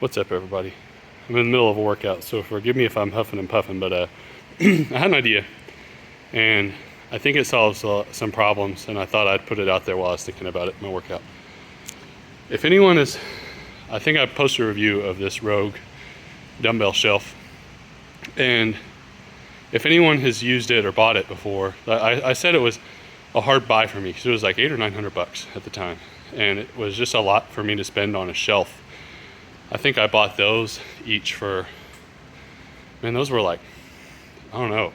What's up, everybody? I'm in the middle of a workout, so forgive me if I'm huffing and puffing, but I had an idea, and I think it solves some problems, and I thought I'd put it out there while I was thinking about it in my workout. If anyone is, I think I posted a review of this Rogue Dumbbell Shelf, and if anyone has used it or bought it before, I said it was a hard buy for me because it was like $800 or $900 at the time, and it was just a lot for me to spend on a shelf. I think I bought those each for, man, those were like, I don't know,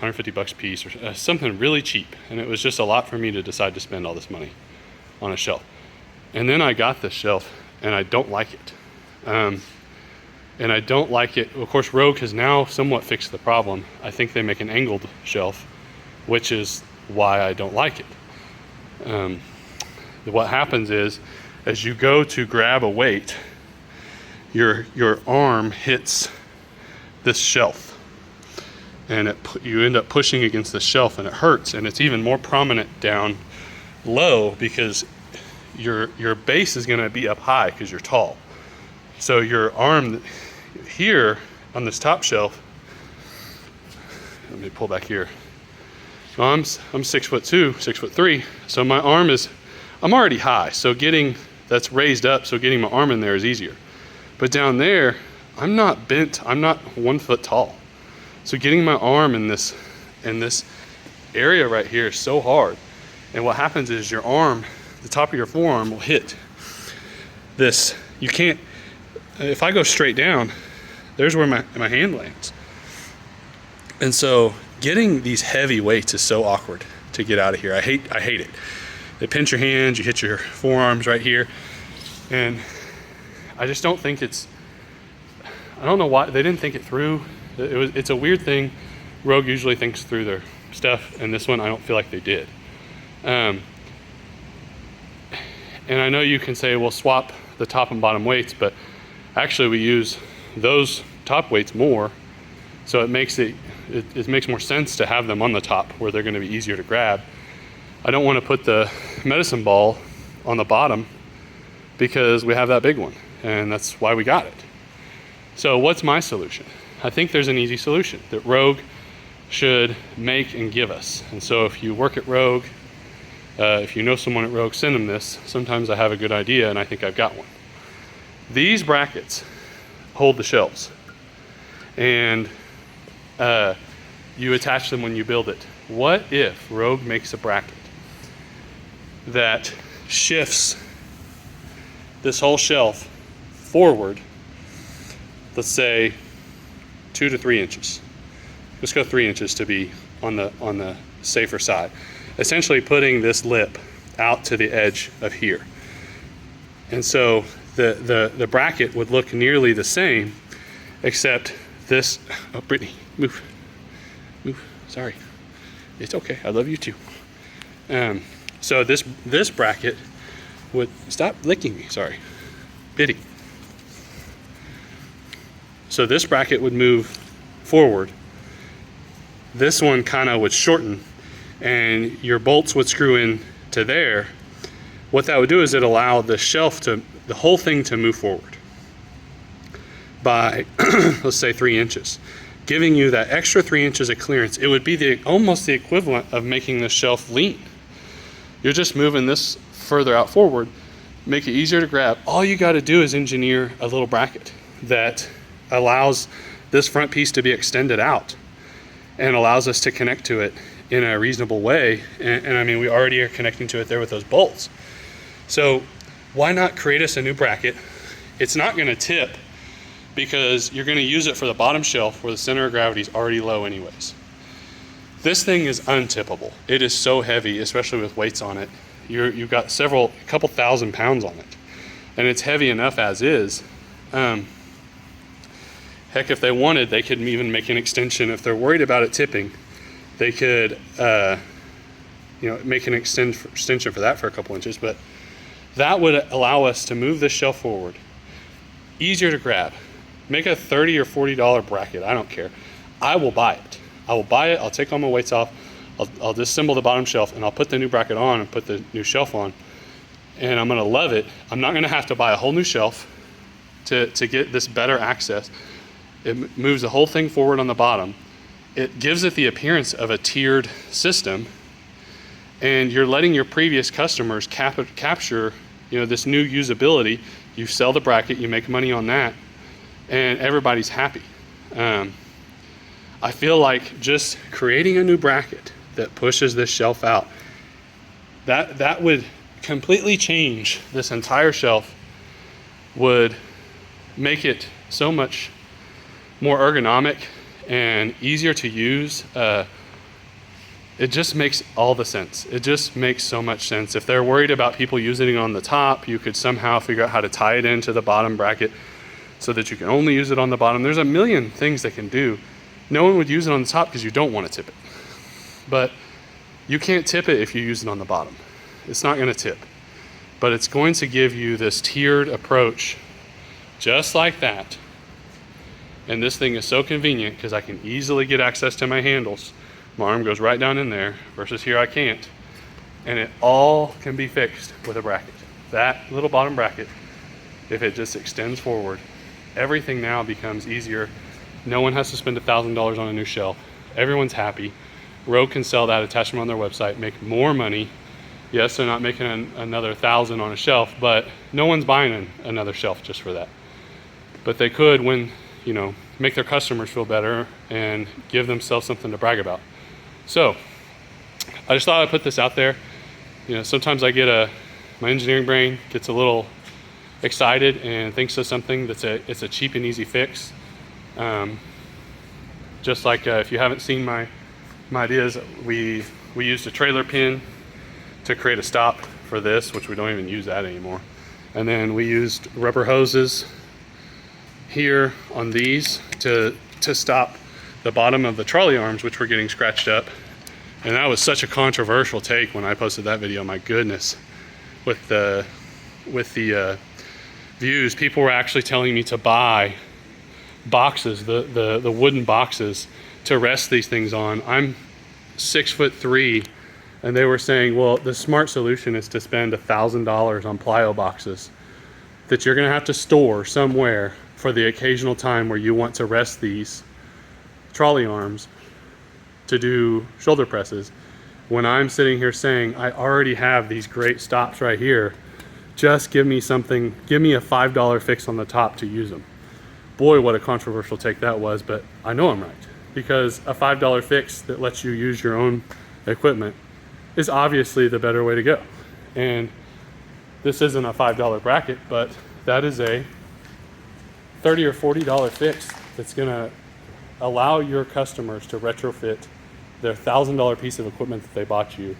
$150 a piece or something really cheap. And it was just a lot for me to decide to spend all this money on a shelf. And then I got this shelf and I don't like it. And I don't like it. Of course, Rogue has now somewhat fixed the problem. I think they make an angled shelf, which is why I don't like it. What happens is, as you go to grab a weight, your arm hits this shelf, and you end up pushing against the shelf, and it hurts, and it's even more prominent down low because your base is going to be up high because you're tall. So your arm here on this top shelf, let me pull back here. So I'm 6'2", 6'3", so my arm I'm already high, so that's raised up, so getting my arm in there is easier. But down there, I'm not bent, I'm not 1 foot tall. So getting my arm in this area right here is so hard. And what happens is your arm, the top of your forearm will hit this. You can't, if I go straight down, there's where my hand lands. And so getting these heavy weights is so awkward to get out of here. I hate it. They pinch your hands, you hit your forearms right here. And I just don't think I don't know why they didn't think it through. It's a weird thing. Rogue usually thinks through their stuff, and this one I don't feel like they did. And I know you can say, well, swap the top and bottom weights, but actually we use those top weights more, so it makes more sense to have them on the top where they're going to be easier to grab. I don't want to put the medicine ball on the bottom because we have that big one, and that's why we got it. So what's my solution? I think there's an easy solution that Rogue should make and give us. And so if you work at Rogue, if you know someone at Rogue, send them this. Sometimes I have a good idea, and I think I've got one. These brackets hold the shelves, and you attach them when you build it. What if Rogue makes a bracket that shifts this whole shelf forward, let's say 2 to 3 inches. Let's go 3 inches to be on the safer side. Essentially putting this lip out to the edge of here. And so the bracket would look nearly the same, except this, oh, Brittany, move, sorry. It's okay, I love you too. So this bracket would, stop licking me, sorry, Biddy. So this bracket would move forward. This one kind of would shorten, and your bolts would screw in to there. What that would do is it allow the shelf the whole thing to move forward by, let's say 3 inches, giving you that extra 3 inches of clearance. It would be almost the equivalent of making the shelf lean. You're just moving this further out forward, make it easier to grab. All you got to do is engineer a little bracket that allows this front piece to be extended out and allows us to connect to it in a reasonable way. And I mean, we already are connecting to it there with those bolts. So why not create us a new bracket? It's not going to tip because you're going to use it for the bottom shelf where the center of gravity is already low anyways. This thing is untippable. It is so heavy, especially with weights on it. You've got a couple thousand pounds on it, and it's heavy enough as is. Heck, if they wanted, they could even make an extension. If they're worried about it tipping, they could make an extension for that for a couple inches. But that would allow us to move this shelf forward, easier to grab. Make a $30 or $40 bracket, I don't care. I will buy it. I'll take all my weights off, I'll disassemble the bottom shelf, and I'll put the new bracket on and put the new shelf on, and I'm gonna love it. I'm not gonna have to buy a whole new shelf. to get this better access. It moves the whole thing forward on the bottom. It gives it the appearance of a tiered system, and you're letting your previous customers capture, this new usability. You sell the bracket, you make money on that, and everybody's happy. I feel like just creating a new bracket that pushes this shelf out, that would completely change this entire shelf, would make it so much more ergonomic and easier to use. It just makes all the sense. It just makes so much sense. If they're worried about people using it on the top, you could somehow figure out how to tie it into the bottom bracket so that you can only use it on the bottom. There's a million things they can do. No one would use it on the top because you don't want to tip it. But you can't tip it if you use it on the bottom. It's not going to tip. But it's going to give you this tiered approach just like that. And this thing is so convenient because I can easily get access to my handles. My arm goes right down in there versus here I can't. And it all can be fixed with a bracket. That little bottom bracket, if it just extends forward, everything now becomes easier. No one has to spend $1,000 on a new shelf. Everyone's happy. Rogue can sell that attachment on their website, make more money. Yes, they're not making another $1,000 on a shelf, but no one's buying another shelf just for that. But they could, when, make their customers feel better and give themselves something to brag about. So I just thought I'd put this out there. Sometimes I get my engineering brain gets a little excited and thinks of something it's a cheap and easy fix. Just like if you haven't seen my ideas, we used a trailer pin to create a stop for this, which we don't even use that anymore. And then we used rubber hoses here on these to stop the bottom of the trolley arms, which were getting scratched up. And that was such a controversial take when I posted that video. My goodness, with the views, people were actually telling me to buy boxes, the wooden boxes to rest these things on. I'm 6'3", and they were saying, well, the smart solution is to spend $1,000 on plyo boxes that you're gonna have to store somewhere for the occasional time where you want to rest these trolley arms to do shoulder presses, when I'm sitting here saying I already have these great stops right here. Just give me something, give me a $5 fix on the top to use them. Boy, what a controversial take that was, but I know I'm right, because a $5 fix that lets you use your own equipment is obviously the better way to go. And this isn't a $5 bracket, but that is a $30 or $40 fix that's gonna allow your customers to retrofit their $1,000 piece of equipment that they bought you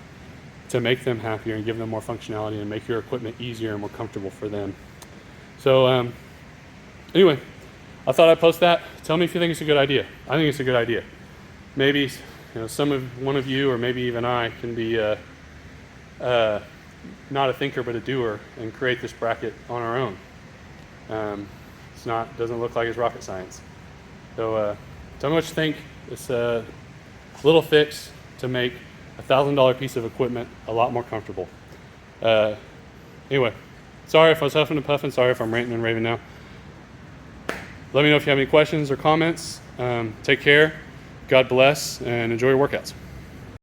to make them happier and give them more functionality and make your equipment easier and more comfortable for them. So anyway, I thought I'd post that. Tell me if you think it's a good idea. I think it's a good idea. Maybe one of you, or maybe even I, can be not a thinker but a doer and create this bracket on our own. Doesn't look like it's rocket science. So tell me what you think. It's a little fix to make a $1,000 piece of equipment a lot more comfortable. Anyway, sorry if I was huffing and puffing. Sorry if I'm ranting and raving now. Let me know if you have any questions or comments. Take care. God bless, and enjoy your workouts.